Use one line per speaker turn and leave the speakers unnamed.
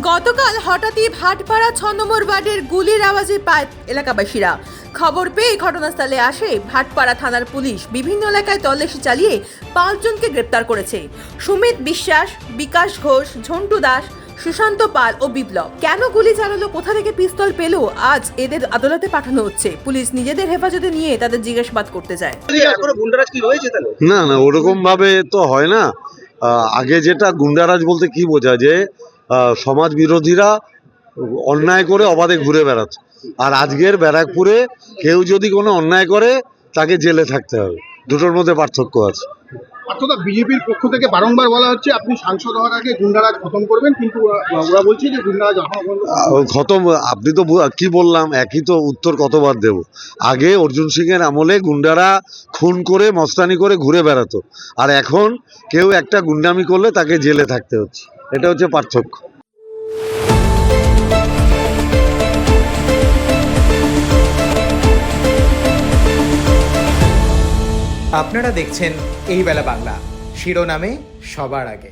গতকাল হঠাৎই ভাটপাড়া ৬ নম্বর ওয়ার্ডের গুলির আওয়াজে পায় এলাকাবাসীরা। খবর পেয়ে ঘটনাস্থলে আসে ভাটপাড়া থানার পুলিশ। বিভিন্ন এলাকায় তল্লাশি চালিয়ে ৫ জনকে গ্রেপ্তার করেছে। সুমিত বিশ্বাস, বিকাশ ঘোষ, ঝন্টু দাস, সুশান্ত পাল ও বিপ্লব। কেন গুলি চালালো, কোথা থেকে পিস্তল পেল, আজ এদের আদালতে পাঠানো হচ্ছে। পুলিশ নিজেদের হেফাজতে নিয়ে তাদের জিজ্ঞাসাবাদ করতে যায়।
না না, ওরকম ভাবে তো হয় না। আগে যেটা গুন্ডারাজ বলতে কি বোঝায়, যে সমাজ বিরোধীরা অন্যায় করে অবাধে ঘুরে বেড়াচ্ছে। আর আজকের ব্যারাকপুরে কেউ যদি কোনো অন্যায় করে তাকে জেলে থাকতে হবে, দুটোর মধ্যে পার্থক্য আছে।
অর্থাৎ বিজেপির পক্ষ থেকে বারংবার বলা হচ্ছে আপনি সাংসদ হওয়ার আগে গুন্ডারাজ খতম করবেন, কিন্তু ওরা বলছে যে গুন্ডারাজ
খতম। আপনি তো কি বললাম, একই তো উত্তর কতবার দেব। আগে অর্জুন সিং এর আমলে গুন্ডারা খুন করে মস্তানি করে ঘুরে বেড়াতো, আর এখন কেউ একটা গুন্ডামি করলে তাকে জেলে থাকতে হচ্ছে। এটা হচ্ছে পার্থক্য।
আপনারা দেখছেন এই বেলা বাংলা, শিরোনামে সবার আগে।